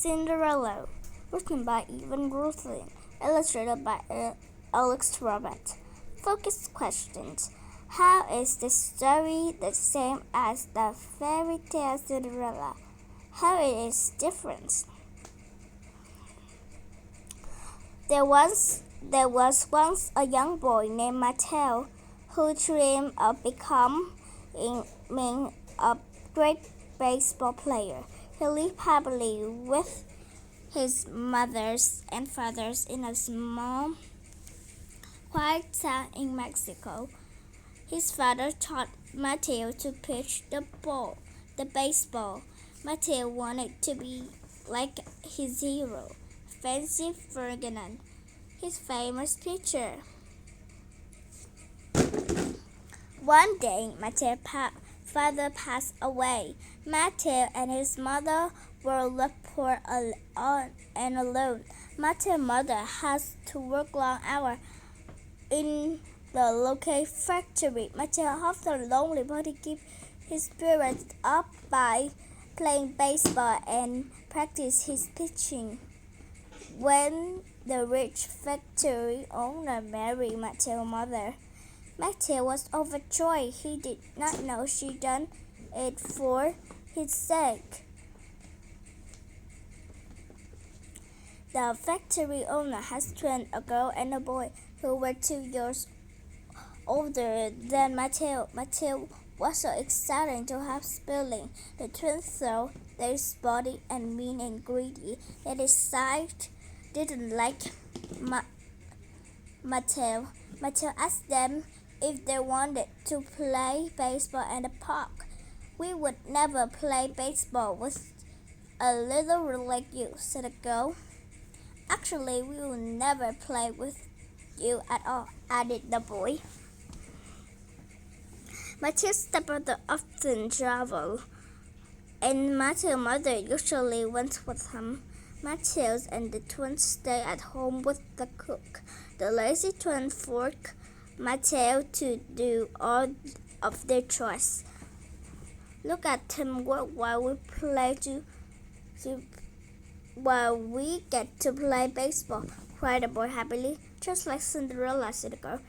Cinderella, written by Evan Ruthlin, illustrated by Alex Robert. Focus questions. How is the story the same as the fairy tale Cinderella? How it is different? There was once a young boy named Mateo who dreamed of becoming a great baseball player. He lived happily with his mothers and fathers in a small, quiet town in Mexico. His father taught Mateo to pitch the baseball. Mateo wanted to be like his hero, Fancy Ferdinand, his famous pitcher. One day, Mateo's father passed away. Mateo and his mother were left poor and alone. Mateo's mother has to work long hours in the local factory. Mateo often lonely, but he keeps his spirits up by playing baseball and practice his pitching. When the rich factory owner married Mateo's mother, Mateo was overjoyed. He did not know she done it for his sake. The factory owner has twins, a girl and a boy, who were 2 years older than Mateo. Mateo was so excited to have siblings. The twins thought they were spotty and mean and greedy. They decided didn't like Mateo. Mateo asked them if they wanted to play baseball in the park. "We would never play baseball with a little girl like you," said the girl. "Actually, we will never play with you at all," added the boy. Mateo's stepbrother often traveled, and Mateo's mother usually went with him. Mateo and the twins stayed at home with the cook. The lazy twins forced Mateo to do all of their chores. "Look at him work while we get to play baseball," cried the boy happily. "Just like Cinderella," said the girl.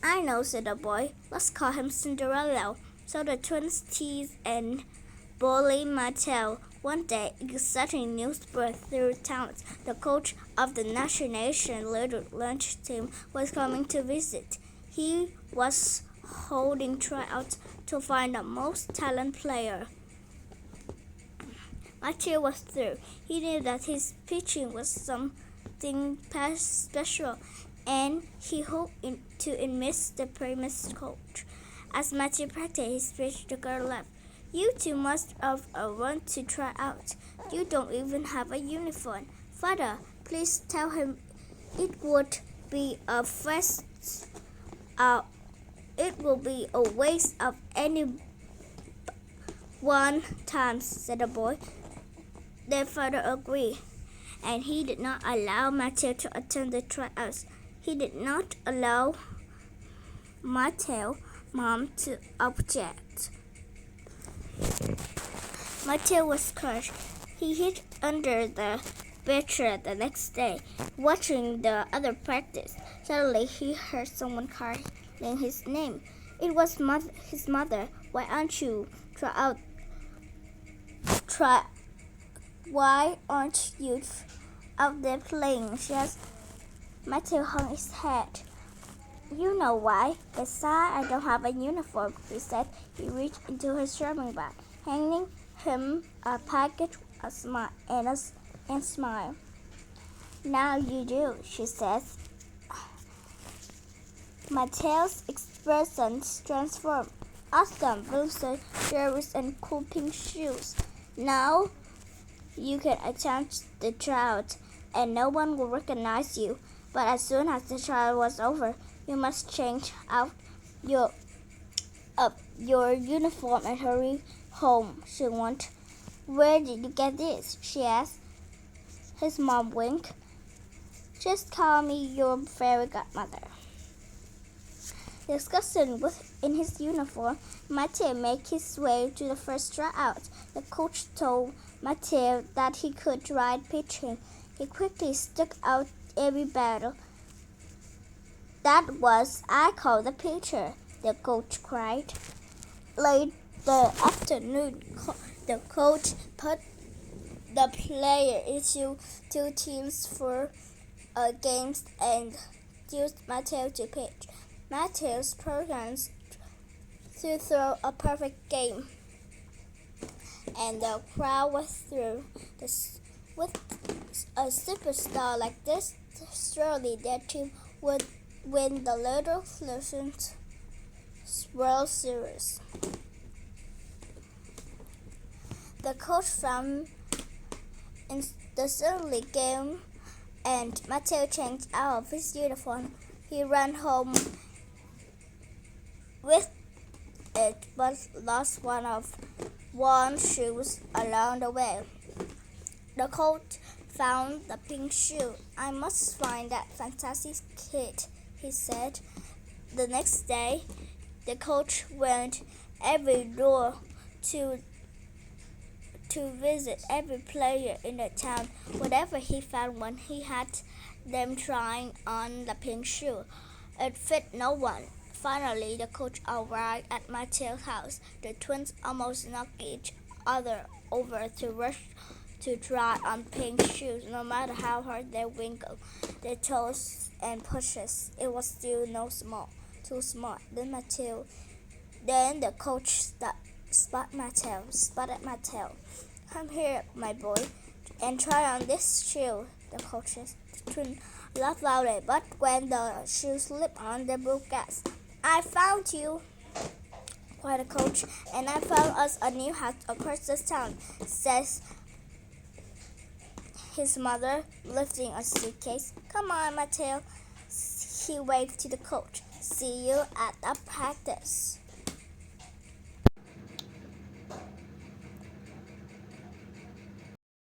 "I know," said the boy. "Let's call him Cinderella." So the twins teased and bullied Mateo. One day, exciting news spread through town. The coach of the National Little Lunch team was coming to visit. He was holding tryouts to find the most talented player. Mateo was through. He knew that his pitching was something special, and he hoped to enlist the famous coach. As Mateo practiced his pitch, the girl laughed. "You two must have run to try out. You don't even have a uniform." "Father, please tell him it would be a it will be a waste of one time," said the boy. Their father agreed, and he did not allow Mateo to attend the tryouts. He did not allow Mateo's mom to object. Mateo was crushed. He hid under the bedchair the next day, watching the other practice. Suddenly, he heard someone calling his name. It was his mother. "Why aren't you Why aren't you out there playing?" she asked. Mateo hung his head. "You know why. Besides, I don't have a uniform," he said. He reached into his shopping bag, handing him a package, and smiled. "Now you do," she said. Mateo's expression transformed. "Awesome, blue jerseys and cool pink shoes. Now you can attempt the tryout, and no one will recognize you. But as soon as the trial was over, you must change out your uniform and hurry home," she warned. "Where did you get this?" she asked. His mom winked. "Just call me your fairy godmother." Disgusted in his uniform, Mateo made his way to the first tryout. The coach told Mateo that he could ride pitching. He quickly stuck out every battle. That was I call the pitcher, the coach cried. Late the afternoon, the coach put the player into two teams for games and used Mateo to pitch. Mateo's programs to throw a perfect game, and the crowd was through. With a superstar like this, surely their team would win the Little Legends World Series. The coach found in the silly game, and Mateo changed out of his uniform. He ran home with it, but lost one shoes along the way. The coach found the pink shoe. I must find that fantastic kid, he said. The next day, the coach went every door to visit every player in the town. Whenever he found one, he had them trying on the pink shoe. It fit no one. Finally, the coach arrived at Mateo's house. The twins almost knocked each other over to rush to try on pink shoes. No matter how hard they wiggled their toes and pushes, it was still too small. Then the coach spotted Mateo. Come here, my boy, and try on this shoe. The coaches laughed loudly, but when the shoe slipped on, they broke gas. I found you, cried the coach, and I found us a new house across this town, says his mother, lifting a suitcase. Come on, Mateo, he waved to the coach. See you at the practice.